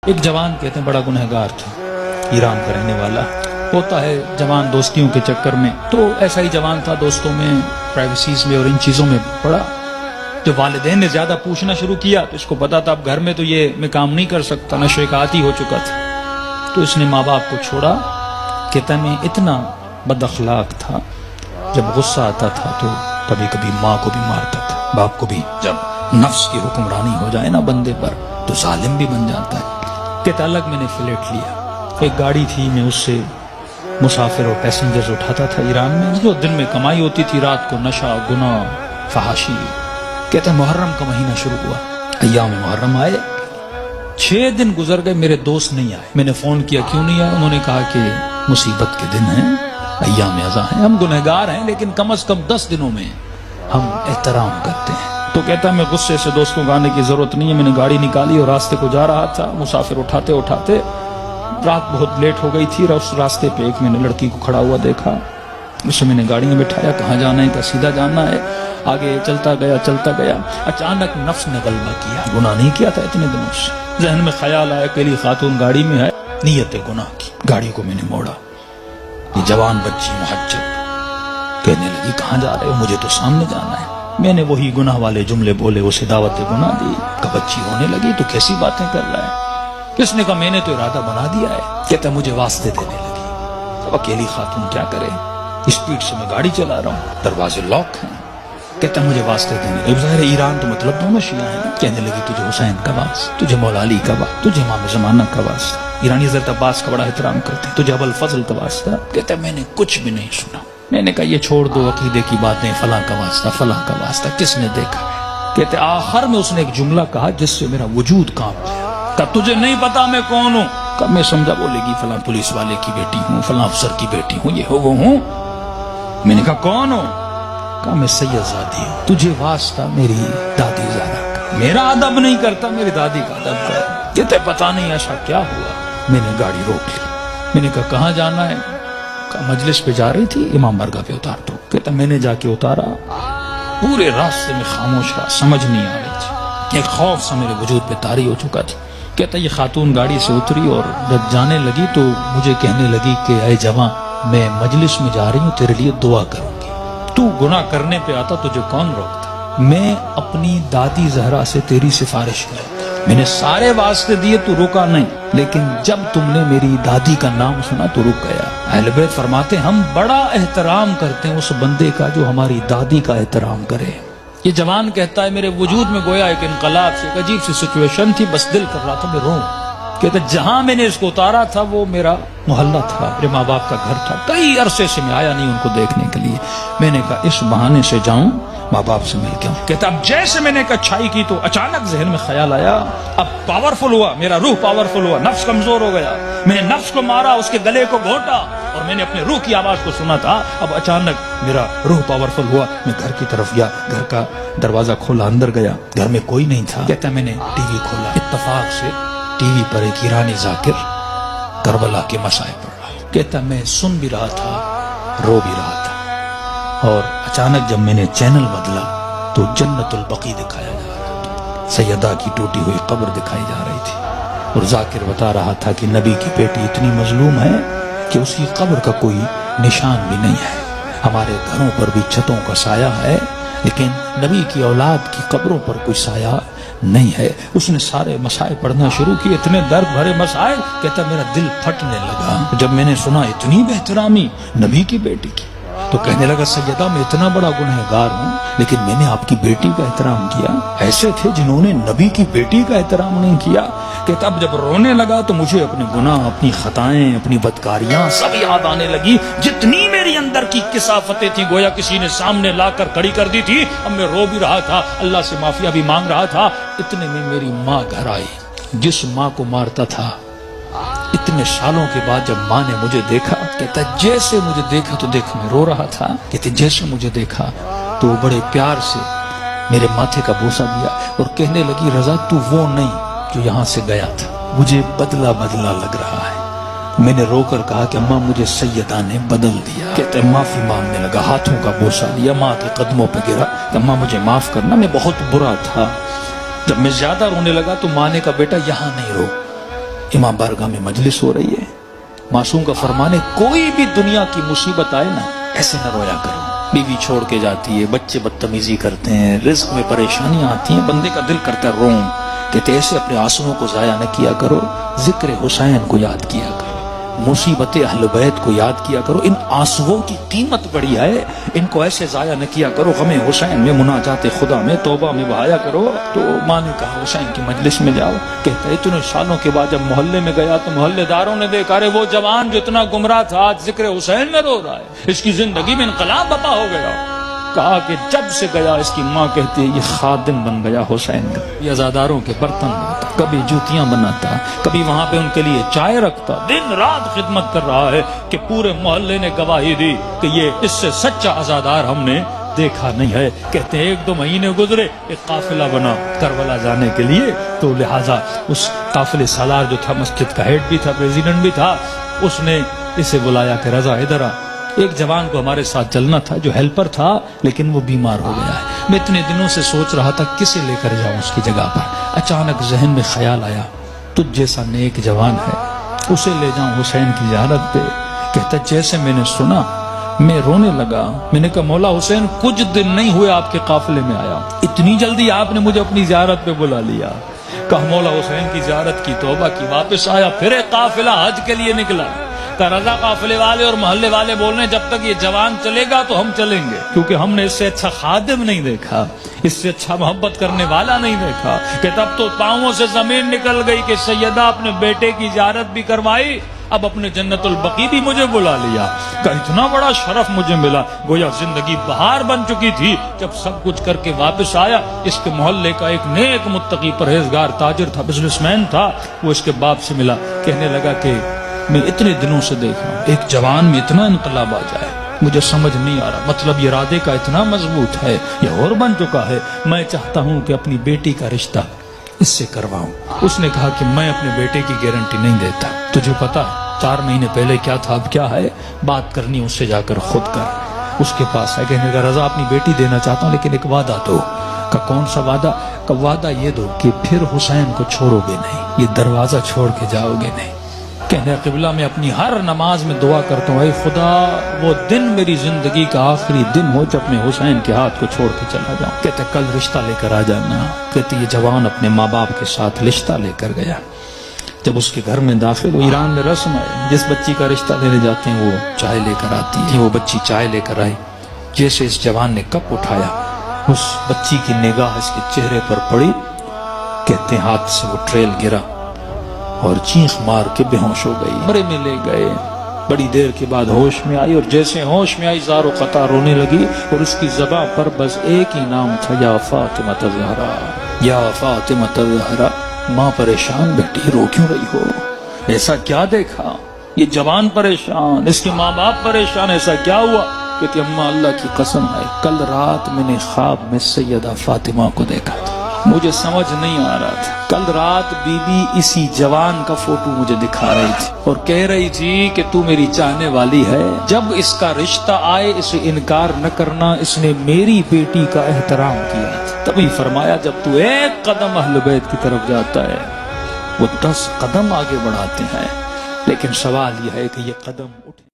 ایک جوان کہتے ہیں بڑا گنہگار تھا، ایران کا رہنے والا، ہوتا ہے جوان دوستیوں کے چکر میں، تو ایسا ہی جوان تھا، دوستوں میں، پرائیویسیز میں اور ان چیزوں میں پڑا۔ جب والدین نے زیادہ پوچھنا شروع کیا تو اس کو پتا تھا اب گھر میں تو یہ میں کام نہیں کر سکتا، نشے کا عادی ہو چکا تھا، تو اس نے ماں باپ کو چھوڑا۔ کہتا میں اتنا بد اخلاق تھا، جب غصہ آتا تھا تو کبھی کبھی ماں کو بھی مارتا تھا، باپ کو بھی۔ جب نفس کی حکمرانی ہو جائے نا بندے پر تو ظالم بھی بن جاتا ہے۔ کہتا الگ میں نے فلیٹ لیا، ایک گاڑی تھی، میں اس سے مسافر اور پیسنجرز اٹھاتا تھا ایران میں، جو دن میں کمائی ہوتی تھی، رات کو نشہ، گناہ، فحاشی۔ کہتا محرم کا مہینہ شروع ہوا، ایام محرم آئے، 6 دن گزر گئے، میرے دوست نہیں آئے۔ میں نے فون کیا کیوں نہیں آئے؟ انہوں نے کہا کہ مصیبت کے دن ہیں، ایام ازاں ہیں، ہم گنہگار ہیں لیکن کم از کم 10 دنوں میں ہم احترام کرتے ہیں۔ تو کہتا میں غصے سے دوستوں کو آنے کی ضرورت نہیں ہے، میں نے گاڑی نکالی اور راستے کو جا رہا تھا، مسافر اٹھاتے اٹھاتے رات بہت لیٹ ہو گئی تھی، اور اس راستے پہ ایک میں نے لڑکی کو کھڑا ہوا دیکھا، اسے میں نے گاڑی میں بٹھایا، کہاں جانا ہے؟ کہ سیدھا جانا ہے۔ آگے چلتا گیا، اچانک نفس نے غلبہ کیا، گناہ نہیں کیا تھا اتنے دنوں سے، ذہن میں خیال آیا اکیلی خاتون گاڑی میں ہے، نیت گناہ کی، گاڑی کو میں نے موڑا۔ یہ جوان بچی محجب کہنے لگی کہاں جا رہے ہو؟ مجھے تو سامنے جانا ہے۔ میں نے وہی گناہ والے جملے بولے، اسے دعوت گناہ دی۔ کہ بچی رونے لگی تو کیسی باتیں کر رہا ہے؟ اس نے کہا میں نے تو ارادہ بنا دیا ہے۔ کہتا مجھے واسطے دینے لگی، اب اکیلی خاتون کیا کرے، اسپیڈ سے میں گاڑی چلا رہا ہوں، دروازے لاک ہیں۔ کہتا مجھے واسطے دینے لگی، ظاہر ایران تو مطلب دونوں شیعہ ہیں۔ کہنے لگی تجھے حسین کا واسطہ، تجھے مولا علی کا واسطہ، تجھے امام زمانہ کا واسطہ، ایرانی حضرت عباس کا بڑا احترام کرتے ہیں، تجھے ابو الفضل کا واسطہ۔ کہتا میں نے کچھ بھی نہیں سنا۔ میں نے کہا یہ چھوڑ دو عقیدے کی باتیں، فلاں کا واسطہ، فلاں کا واسطہ، کس نے دیکھا ہے؟ کہتے آخر میں اس نے ایک جملہ کہا جس سے میرا وجود کانپ گیا۔ کہا تجھے نہیں پتا میں کون ہوں؟ کہا میں سمجھا بولے گی فلاں پولیس والے کی بیٹی ہوں، فلاں افسر کی بیٹی ہوں، یہ ہو وہ ہوں۔ میں نے کہا کون ہوں؟ کہا میں سید زادی ہوں، تجھے واسطہ میری دادی زہرا کا، میرا ادب نہیں کرتا، میری دادی کا ادب کر۔ کہتے پتا نہیں ایسا کیا ہوا۔ میں نے گاڑی روک لی، میں نے کہا کہاں جانا ہے؟ کہا مجلس پہ جا رہی تھی، امام برگاہ پہ اتار دو۔ کہتا میں نے جا کے اتارا، پورے راستے میں خاموش رہا، سمجھ نہیں آ رہی تھی، ایک خوف سا میرے وجود پہ طاری ہو چکا تھا۔ کہتا یہ خاتون گاڑی سے اتری اور جب جانے لگی تو مجھے کہنے لگی کہ اے جوان میں مجلس میں جا رہی ہوں، تیرے لیے دعا کروں گی، تو گناہ کرنے پہ آتا تجھے کون روکتا؟ میں اپنی دادی زہرا سے تیری سفارش کروں، میں نے سارے واسطے دیے تو روکا نہیں، لیکن جب تم نے میری دادی کا نام سنا تو رک گیا۔ اہل بیت فرماتے ہیں ہم بڑا احترام کرتے ہیں اس بندے کا جو ہماری دادی کا احترام کرے۔ یہ جوان کہتا ہے میرے وجود میں گویا ایک انقلاب سے، ایک عجیب سی سچویشن تھی، بس دل کر رہا تھا میں روں۔ کہتا جہاں میں نے اس کو اتارا تھا وہ میرا محلہ تھا، میرے ماں باپ کا گھر تھا، کئی عرصے سے میں آیا نہیں ان کو دیکھنے کے لیے۔ میں نے کہا اس بہانے سے جاؤں، ماں باپ سے مل کے۔ کہتا اب جیسے میں نے کچھائی کی تو اچانک ذہن میں خیال آیا، اب پاورفل ہوا، میرا روح پاورفل ہوا، نفس کمزور ہو گیا، میں نے نفس کو مارا، اس کے گلے کو گھونٹا، اور میں نے اپنے روح کی آواز کو سنا تھا۔ اب اچانک میرا روح پاورفل ہوا، میں گھر کی طرف گیا، گھر کا دروازہ کھولا، اندر گیا، گھر میں کوئی نہیں تھا۔ کہتا میں نے ٹی وی کھولا، اتفاق سے ٹی وی پر ایک ایرانی ذاکر کربلا کے مسائل پڑھ رہا۔ کہتا میں سن بھی رہا تھا، رو بھی رہا تھا، اور اچانک جب میں نے چینل بدلا تو جنت البقیع دکھایا جا رہا تھا، سیدہ کی ٹوٹی ہوئی قبر دکھائی جا رہی تھی، اور ذاکر بتا رہا تھا کہ نبی کی بیٹی اتنی مظلوم ہے کہ اس کی قبر کا کوئی نشان بھی نہیں ہے، ہمارے گھروں پر بھی چھتوں کا سایہ ہے لیکن نبی کی اولاد کی قبروں پر کوئی سایہ نہیں ہے۔ اس نے سارے مسائل پڑھنا شروع کی، اتنے درد بھرے مسائل، کہتا میرا دل پھٹنے لگا جب میں نے سنا اتنی بہترامی نبی کی بیٹی کی۔ تو کہنے لگا سیدہ میں اتنا بڑا گنہگار ہوں لیکن میں نے آپ کی بیٹی کا احترام کیا، ایسے تھے جنہوں نے نبی کی بیٹی کا احترام نہیں کیا۔ کہتا اب جب رونے لگا تو مجھے اپنے گناہ، اپنی خطائیں، اپنی بدکاریاں سب یاد آنے لگی، جتنی میری اندر کی کثافتیں تھیں گویا کسی نے سامنے لا کر کھڑی کر دی تھی۔ اب میں رو بھی رہا تھا، اللہ سے معافیا بھی مانگ رہا تھا۔ اتنے میں میری ماں گھر آئی، جس ماں کو مارتا تھا، اتنے سالوں کے بعد جب ماں نے مجھے دیکھا، کہتا جیسے مجھے دیکھا تو دیکھ میں رو رہا تھا، کہتے جیسے مجھے دیکھا تو بڑے پیار سے میرے ماتھے کا بوسہ دیا اور کہنے لگی رضا تو وہ نہیں جو یہاں سے گیا تھا، مجھے بدلا بدلا لگ رہا ہے۔ میں نے رو کر کہا کہ اماں مجھے سیدہ نے بدل دیا۔ کہتے معافی مانگنے لگا، ہاتھوں کا بوسہ دیا، ماں کے قدموں پہ گرا کہ اماں مجھے معاف کرنا، میں بہت برا تھا۔ جب میں زیادہ رونے لگا تو ماں نے کہا بیٹا یہاں نہیں رو، امام بارگاہ میں مجلس ہو رہی ہے، معصوم کا فرمان ہے کوئی بھی دنیا کی مصیبت آئے نا ایسے نہ رویا کرو، بیوی چھوڑ کے جاتی ہے، بچے بدتمیزی کرتے ہیں، رزق میں پریشانیاں آتی ہیں، بندے کا دل کرتا ہے روم، کہتے ایسے اپنے آنسوؤں کو ضائع نہ کیا کرو، ذکر حسین کو یاد کیا کرو، مصیبت اہل بیت کو یاد کیا کرو، ان آنسوؤں کی قیمت بڑی ہے، ان کو ایسے ضائع نہ کیا کرو، غم حسین میں، مناجات خدا میں، توبہ میں بہایا کرو۔ تو ماں نے کہا حسین کی مجلس میں جاؤ، کہتا ہے اتنے سالوں کے بعد جب محلے میں گیا تو محلے داروں نے دیکھا ارے وہ جوان جو اتنا گمراہ تھا آج ذکر حسین میں رو رہا ہے، اس کی زندگی میں انقلاب بپا ہو گیا۔ کہا کہ جب سے گیا، اس کی ماں کہتی ہے یہ خادم بن گیا حسین کا، یہ عزاداروں کے برتن بناتا، کبھی جوتیاں بناتا، کبھی وہاں پہ ان کے لیے چائے رکھتا، دن رات خدمت کر رہا ہے کہ پورے محلے نے گواہی دی کہ یہ اس سے سچا عزادار ہم نے دیکھا نہیں ہے۔ کہتے ہیں 1-2 مہینے گزرے، ایک قافلہ بنا کربلا جانے کے لیے، تو لہٰذا اس قافلے سالار جو تھا، مسجد کا ہیڈ بھی تھا، پریزیڈنٹ بھی تھا، اس نے اسے بلایا کہ رضا ادھر آ، ایک جوان کو ہمارے ساتھ چلنا تھا جو ہیلپر تھا لیکن وہ بیمار ہو گیا ہے، میں اتنے دنوں سے سوچ رہا تھا کسے لے کر جاؤں اس کی جگہ پر، اچانک ذہن میں خیال آیا تجھ جیسا نیک جوان ہے، اسے لے جاؤں حسین کی زیارت پہ۔ کہتا جیسے میں نے سنا میں رونے لگا، میں نے کہا مولا حسین کچھ دن نہیں ہوئے آپ کے قافلے میں آیا، اتنی جلدی آپ نے مجھے اپنی زیارت پہ بلا لیا۔ کہا مولا حسین کی زیارت کی، توبہ کی، واپس آیا، پھر ایک قافلہ حج کے لیے نکلا۔ کہ رضا قافلے والے اور محلے والے بول رہے ہیں جب تک یہ جوان چلے گا تو ہم چلیں گے، کیونکہ ہم نے اس سے اچھا خادم نہیں دیکھا، اس سے اچھا محبت کرنے والا نہیں دیکھا۔ کہ تب تو پاؤں سے زمین نکل گئی کہ سیدہ اپنے بیٹے کی زیارت بھی کروائی، اب اپنے جنت البقیع بھی مجھے بلا لیا۔ کہ اتنا بڑا شرف مجھے ملا، گویا زندگی بہار بن چکی تھی۔ جب سب کچھ کر کے واپس آیا، اس کے محلے کا ایک نیک متقی پرہیزگار تاجر تھا، بزنس مین تھا، وہ اس کے باپ سے ملا، کہنے لگا کہ میں اتنے دنوں سے دیکھ رہا ہوں ایک جوان میں اتنا انقلاب آ جائے، مجھے سمجھ نہیں آ رہا، مطلب یہ ارادے کا اتنا مضبوط ہے، یہ اور بن چکا ہے، میں چاہتا ہوں کہ اپنی بیٹی کا رشتہ اس سے کرواؤں۔ اس نے کہا کہ میں اپنے بیٹے کی گارنٹی نہیں دیتا، تجھے پتا 4 مہینے پہلے کیا تھا اب کیا ہے، بات کرنی اس سے جا کر خود کر۔ اس کے پاس ہے، کہنے کا رضا اپنی بیٹی دینا چاہتا ہوں لیکن ایک وعدہ دو۔ کہ کون سا وعدہ؟ کہ وعدہ یہ دو کہ پھر حسین کو چھوڑو گے نہیں، یہ دروازہ چھوڑ کے جاؤ گے نہیں۔ کہنے قبلہ میں اپنی ہر نماز میں دعا کرتا ہوں اے خدا وہ دن میری زندگی کا آخری دن ہو جب میں حسین کے ہاتھ کو چھوڑ کے چلا جاؤں۔ کہتے کل رشتہ لے کر آ جانا۔ کہتے یہ جوان اپنے ماں باپ کے ساتھ رشتہ لے کر گیا۔ جب اس کے گھر میں داخل ہو، ایران میں رسم ہے جس بچی کا رشتہ لینے جاتے ہیں وہ چائے لے کر آتی ہے، وہ بچی چائے لے کر آئی، جیسے اس جوان نے کپ اٹھایا اس بچی کی نگاہ اس کے چہرے پر پڑی، کہتے ہیں ہاتھ سے وہ ٹریل گرا اور چیخ مار کے بے ہوش ہو گئی، کمرے میں لے گئے، بڑی دیر کے بعد ہوش میں آئی اور جیسے ہوش میں آئی زار و قطع رونے لگی اور اس کی زبان پر بس ایک ہی نام تھا، یا فاطمہ الزہرا، یا فاطمہ الزہرا۔ ماں پریشان، بیٹی رو کیوں رہی ہو؟ ایسا کیا دیکھا؟ یہ جوان پریشان، اس کے ماں باپ پریشان، ایسا کیا ہوا؟ کہتی اماں اللہ کی قسم ہے کل رات میں نے خواب میں سیدہ فاطمہ کو دیکھا تھا، مجھے سمجھ نہیں آ رہا تھا، کل رات بی بی اسی جوان کا فوٹو مجھے دکھا رہی تھی اور کہہ رہی تھی کہ تو میری چاہنے والی ہے، جب اس کا رشتہ آئے اسے انکار نہ کرنا، اس نے میری بیٹی کا احترام کیا تھا۔ تبھی فرمایا جب تو 1 قدم اہل بیت کی طرف جاتا ہے وہ 10 قدم آگے بڑھاتے ہیں، لیکن سوال یہ ہے کہ یہ قدم اٹھے